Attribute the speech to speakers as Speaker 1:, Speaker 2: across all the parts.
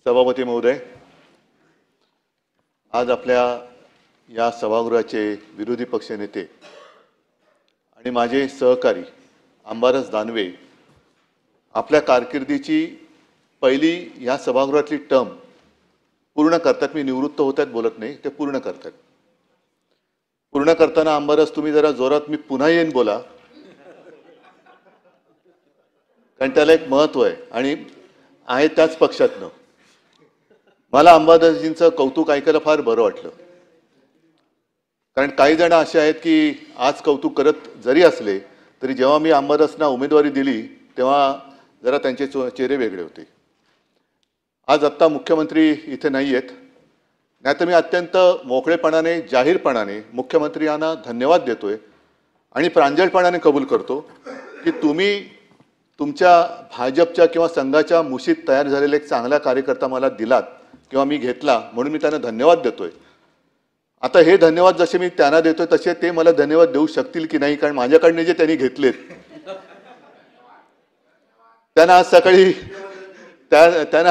Speaker 1: सभापती महोदय, आज आपल्या या सभागृहाचे विरोधी पक्ष नेते आणि माझे सहकारी अंबादास दानवे आपल्या कारकिर्दीची पहिली या सभागृहातली टर्म पूर्ण करतात. मी निवृत्त होतात बोलत नाही, ते पूर्ण करतात. पूर्ण करताना अंबादास तुम्ही जरा जोरात मी पुन्हा येईन बोला, कारण त्याला एक महत्व आहे आणि आहे त्याच पक्षातनं. मला अंबादासजींचं कौतुक ऐकायला फार बरं वाटलं, कारण काही जण असे आहेत की आज कौतुक करत जरी असले तरी जेव्हा मी अंबादासना उमेदवारी दिली तेव्हा जरा त्यांचे चेहरे वेगळे होते. आज आत्ता मुख्यमंत्री इथे नाही आहेत, नाहीतर मी अत्यंत मोकळेपणाने जाहीरपणाने मुख्यमंत्र्यांना धन्यवाद देतोय आणि प्रांजळपणाने कबूल करतो की तुम्ही तुमच्या भाजपच्या किंवा संघाच्या मुशीत तयार झालेला एक चांगला कार्यकर्ता मला दिलात किंवा मी घेतला, म्हणून मी त्यांना धन्यवाद देतोय. आता हे धन्यवाद जसे मी त्यांना देतोय तसे ते मला धन्यवाद देऊ शकतील की नाही, कारण माझ्याकडनं जे त्यांनी घेतलेत त्यांना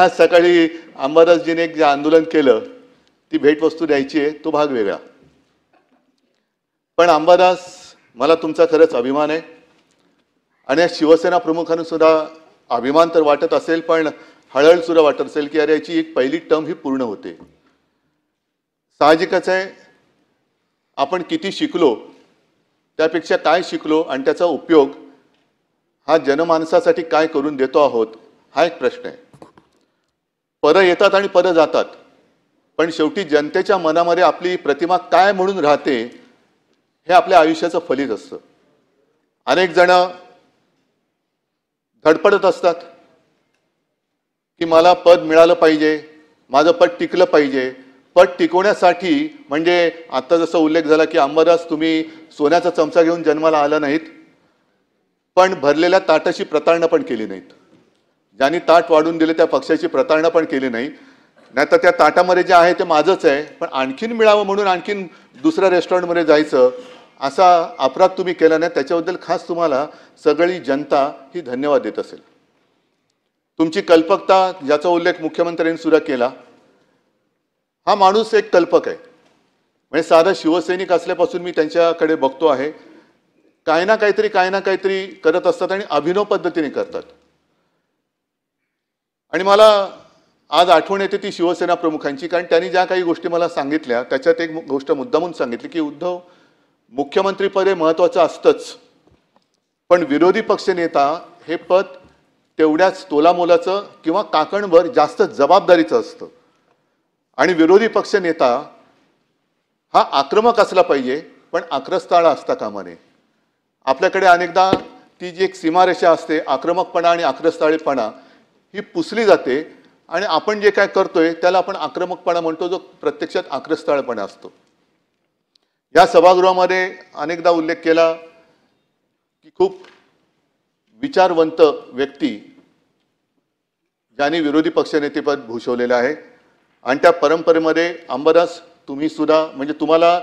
Speaker 1: आज सकाळी अंबादासजीने एक जे आंदोलन केलं ती भेटवस्तू द्यायची आहे, तो भाग वेगळा. पण अंबादास, मला तुमचा खरंच अभिमान आहे आणि या शिवसेना प्रमुखांना सुद्धा अभिमान तर वाटत असेल, पण हळहळ सुद्धा वाटत असेल की अरे याची एक पहिली टर्म ही पूर्ण होते. साहजिकच आहे, आपण किती शिकलो त्यापेक्षा काय शिकलो आणि त्याचा उपयोग हा जनमानसासाठी काय करून देतो आहोत हा एक प्रश्न आहे. परं येतात आणि परं जातात, पण शेवटी जनतेच्या मनामध्ये आपली प्रतिमा काय म्हणून राहते हे आपल्या आयुष्याचं फलित असतं. अनेक जण धडपडत असतात की मला पद मिळालं पाहिजे, माझं पद टिकलं पाहिजे. पद टिकवण्यासाठी म्हणजे आता जसं उल्लेख झाला की अंबादास तुम्ही सोन्याचा चमचा घेऊन जन्माला आला नाहीत, पण भरलेल्या ताटाची प्रतारणा पण केली नाहीत. ज्यांनी ताट वाढून दिले त्या पक्षाची प्रतारणा पण केली नाही. नाहीतर त्या ताटामध्ये जे आहे ते माझंच आहे, पण आणखीन मिळावं म्हणून आणखीन दुसऱ्या रेस्टॉरंटमध्ये जायचं असा अपराध तुम्ही केला नाही. त्याच्याबद्दल खास तुम्हाला सगळी जनता ही धन्यवाद देत असेल. तुमची कल्पकता ज्याचा उल्लेख मुख्यमंत्र्यांनी सुद्धा केला, हा माणूस एक कल्पक आहे. म्हणजे साधा शिवसैनिक असल्यापासून मी त्यांच्याकडे बघतो आहे, काही ना काहीतरी करत असतात आणि अभिनव पद्धतीने करतात. आणि मला आज आठवण येते ती शिवसेना प्रमुखांची, कारण त्यांनी ज्या काही गोष्टी मला सांगितल्या त्याच्यात एक गोष्ट मुद्दामून सांगितली की उद्धव, मुख्यमंत्रीपद हे महत्त्वाचं असतंच, पण विरोधी पक्षनेता हे पद तेवढ्याच तोलामोलाचं किंवा काकणभर जास्त जबाबदारीचं असतं. आणि विरोधी पक्षनेता हा आक्रमक असला पाहिजे, पण आक्रस्ताळा असता कामा नये. आपल्याकडे अनेकदा ती जी एक सीमारेषा असते, आक्रमकपणा आणि आक्रस्ताळेपणा ही पुसली जाते आणि आपण जे काय करतोय त्याला आपण आक्रमकपणा म्हणतो, जो प्रत्यक्षात आक्रस्ताळपणा असतो. या सभागृहामध्ये अनेकदा उल्लेख केला की खूप विचारवंत व्यक्ती ज्यांनी विरोधी पक्षनेतेपद भूषवलेलं आहे आणि त्या परंपरेमध्ये अंबादास तुम्ही सुद्धा, म्हणजे तुम्हाला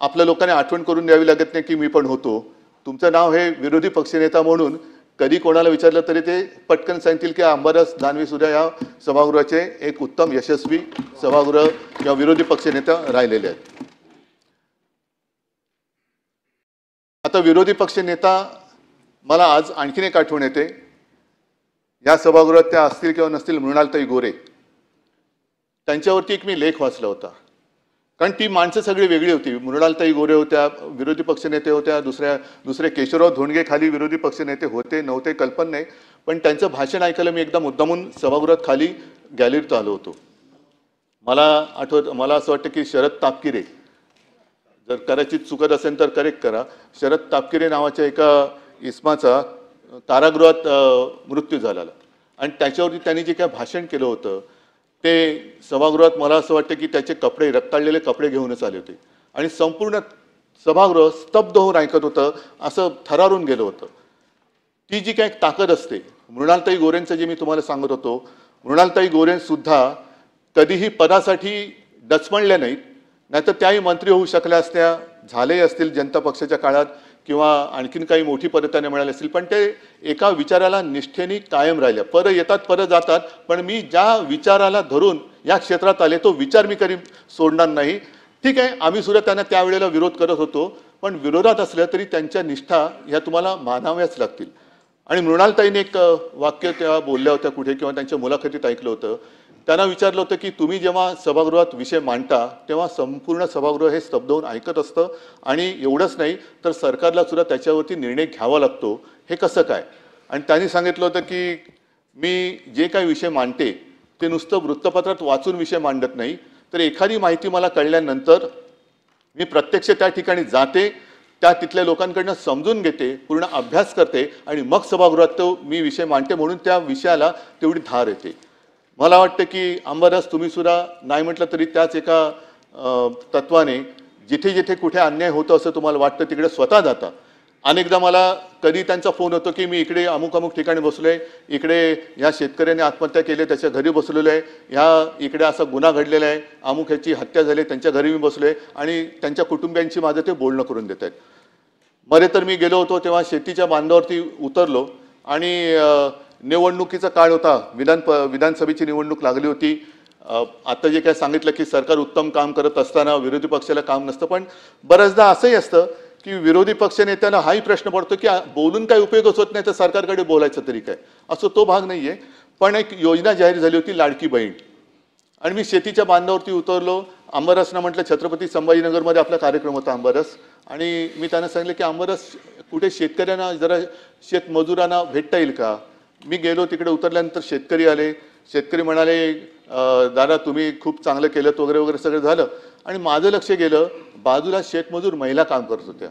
Speaker 1: आपल्या लोकांनी आठवण करून द्यावी लागत नाही की मी पण होतो. तुमचं नाव हे विरोधी पक्षनेता म्हणून कधी कोणाला विचारलं तरी ते पटकन सांगतील की अंबादास दानवे सुद्धा या सभागृहाचे एक उत्तम यशस्वी सभागृह किंवा विरोधी पक्षनेता राहिलेले आहेत. आता विरोधी पक्षनेता मला आज आणखीन एक आठवण येते. या सभागृहात त्या असतील किंवा नसतील मृणालताई गोरे, त्यांच्यावरती एक मी लेख वाचला होता, कारण ती माणसं सगळी वेगळी होती. मृणालताई गोरे होत्या, विरोधी पक्षनेते होत्या, दुसरे केशवराव धोंडगे खाली विरोधी पक्षनेते होते नव्हते कल्पना नाही, पण त्यांचं भाषण ऐकायला मी एकदा मुद्दामून सभागृहात खाली गॅलरीत आलो होतो. मला असं वाटतं की शरद तापकिरे, जर कदाचित चुकत असेल तर करेक्ट करा, शरद तापकिरे नावाच्या एका इसमाचा कारागृहात मृत्यू झाला आणि त्याच्यावरती त्यांनी जे काय भाषण केलं होतं ते सभागृहात मला असं वाटतं की त्याचे कपडे, रक्ताळलेले कपडे घेऊनच आले होते आणि संपूर्ण सभागृह स्तब्ध होऊन ऐकत होतं, असं थरारून गेलं होतं. ती जी काय ताकद असते, मृणालताई गोरेंचं जे मी तुम्हाला सांगत होतो, मृणालताई गोरेंसुद्धा कधीही पदासाठी डचमळल्या नाहीत, नाहीतर त्याही मंत्री होऊ शकल्या असत्या, झाले असतील जनता पक्षाच्या काळात किंवा आणखीन काही मोठी पदं त्यांना मिळाली असतील, पण ते एका विचाराला निष्ठेने कायम राहिल्या. परत येतात परत जातात, पण मी ज्या विचाराला धरून या क्षेत्रात आले तो विचार मी कधी सोडणार नाही. ठीक आहे, आम्ही सुद्धा त्यांना त्यावेळेला विरोध करत होतो, पण विरोधात असल्या तरी त्यांच्या निष्ठा ह्या तुम्हाला मानाव्याच लागतील. आणि मृणालताईने एक वाक्य त्या बोलल्या होत्या कुठे किंवा त्यांच्या मुलाखतीत ऐकलं होतं. त्यांना विचारलं होतं की तुम्ही जेव्हा सभागृहात विषय मांडता तेव्हा संपूर्ण सभागृह हे स्तब्ध होऊन ऐकत असतं आणि एवढंच नाही तर सरकारला सुद्धा त्याच्यावरती निर्णय घ्यावा लागतो, हे कसं काय? आणि त्यांनी सांगितलं होतं की मी जे काही विषय मांडते ते नुसतं वृत्तपत्रात वाचून विषय मांडत नाही, तर एखादी माहिती मला कळल्यानंतर मी प्रत्यक्ष त्या ठिकाणी जाते, त्या तिथल्या लोकांकडनं समजून घेते, पूर्ण अभ्यास करते आणि मग सभागृहात तो मी विषय मांडते, म्हणून त्या विषयाला तेवढी धार येते. मला वाटतं की अंबादास तुम्ही सुद्धा नाही म्हटलं तरी त्याच एका तत्वाने जिथे जिथे कुठे अन्याय होतो असं तुम्हाला वाटतं तिकडे स्वतः जाता. अनेकदा मला कधी त्यांचा फोन होतो की मी इकडे अमुक अमुक ठिकाणी बसलोय, इकडे या शेतकऱ्याने आत्महत्या केली त्याच्या घरी बसलेलो आहे, ह्या इकडे असा गुन्हा घडलेला आहे, अमुक ह्याची हत्या झाली त्यांच्या घरी मी बसलोय आणि त्यांच्या कुटुंबियांची माझं ते बोलणं करून देत आहेत. मध्ये तर मी गेलो होतो तेव्हा शेतीच्या बांधावरती उतरलो आणि निवडणुकीचा काळ होता, विधानसभेची निवडणूक लागली होती. आता जे काय सांगितलं की सरकार उत्तम काम करत असताना विरोधी पक्षाला काम नसतं, पण बऱ्याचदा असंही असतं की विरोधी पक्ष नेत्यांना हाही प्रश्न पडतो की बोलून काही उपयोगच होत नाही तर सरकारकडे बोलायचं तरी काय, असं तो भाग नाही आहे. पण एक योजना जाहीर झाली होती लाडकी बहीण, आणि मी शेतीच्या बांधावरती उतरलो. अंबादासना म्हटलं छत्रपती संभाजीनगरमध्ये आपला कार्यक्रम होता अंबादास, आणि मी त्यांना सांगितलं की अंबादास कुठे शेतकऱ्यांना जरा शेतमजुरांना भेटता येईल का? मी गेलो तिकडे, उतरल्यानंतर शेतकरी आले. शेतकरी म्हणाले दादा तुम्ही खूप चांगलं केलं वगैरे वगैरे सगळं झालं, आणि माझं लक्ष गेलं बाजूला शेतमजूर महिला काम करत होत्या.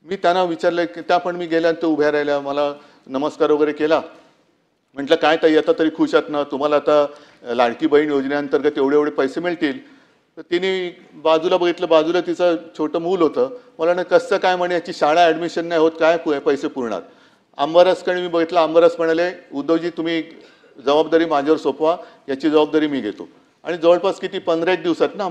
Speaker 1: मी त्यांना विचारलं की त्या पण मी गेल्यानंतर उभ्या राहिल्या, मला नमस्कार वगैरे केला. म्हटलं काय ताई आता तरी खुश आहात ना, तुम्हाला आता लाडकी बहीण योजनेअंतर्गत एवढे एवढे पैसे मिळतील? तर तिने बाजूला बघितलं, बाजूला तिचं छोटं मूल होतं. मला ना कसं काय म्हणे याची शाळा ॲडमिशन नाही होत, काय पैसे पुरणार? अंबादासकडे मी बघितलं, अंबादास म्हणाले उद्धवजी तुम्ही जबाबदारी माझ्यावर सोपवा, याची जबाबदारी मी घेतो. आणि जवळपास किती 15-1 दिवसात ना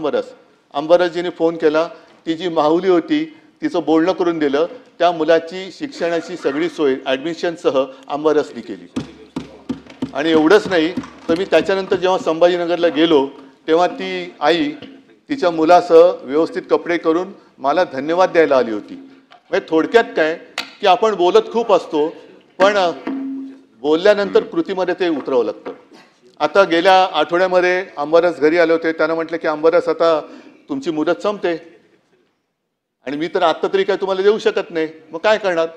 Speaker 1: अंबादासजीने फोन केला, ती जी माहुली होती तिचं बोलणं करून दिलं, त्या मुलाची शिक्षणाची सगळी सोय ॲडमिशनसह अंबादासनी केली. आणि एवढंच नाही तर मी त्याच्यानंतर जेव्हा संभाजीनगरला गेलो तेव्हा ती आई तिच्या मुलासह व्यवस्थित कपडे करून मला धन्यवाद द्यायला आली होती. म्हणजे थोडक्यात काय की आपण बोलत खूप असतो, पण बोलल्यानंतर कृतीमध्ये ते उतरावं लागतं. आता गेल्या आठवड्यामध्ये अंबादास घरी आले होते. त्यांना म्हटलं की अंबादास आता तुमची मुदत संपते आणि मी तर आत्ता तरी काय तुम्हाला देऊ शकत नाही, मग काय करणार?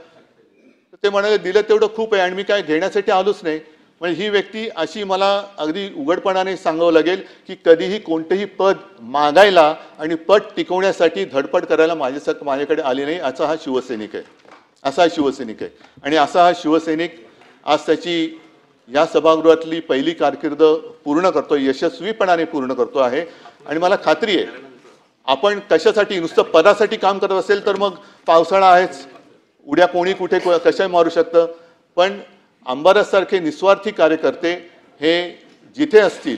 Speaker 1: ते म्हणाले दिलं तेवढं खूप आहे आणि मी काय घेण्यासाठी आलोच नाही. म्हणजे ही व्यक्ती अशी, मला अगदी उघडपणाने सांगावं लागेल की कधीही कोणतेही पद मागायला आणि पद टिकवण्यासाठी धडपड करायला माझ्याकडे आली नाही. असा हा शिवसैनिक आहे, आणि असा हा शिवसैनिक आज त्याची या सभागृहातली पहिली कारकीर्द पूर्ण करतो, यशस्वीपणाने पूर्ण करतो आहे. आणि मला खात्री आहे आपण कशासाठी नुसतं पदासाठी काम करत असेल तर मग पावसाळा आहेच, उद्या कोणी कुठे कशाही मारू शकतं. पण अंबादाससारखे निस्वार्थी कार्यकर्ते हे जिथे असतील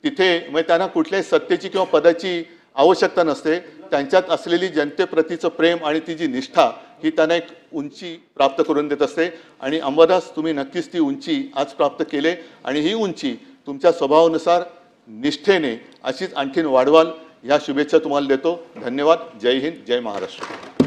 Speaker 1: तिथे म्हणजे त्यांना कुठल्याही सत्तेची किंवा पदाची आवश्यकता नसते. त्यांच्यात असलेली जनतेप्रतीचं प्रेम आणि ती जी निष्ठा ही त्यांना एक उंची प्राप्त करून देत असते. आणि अंबादास तुम्ही नक्कीच ती उंची आज प्राप्त केले, आणि ही उंची तुमच्या स्वभावानुसार निष्ठेने अशीच आणखीन वाढवाल, या शुभेच्छा तुम्हाला देतो. धन्यवाद. जय हिंद, जय महाराष्ट्र.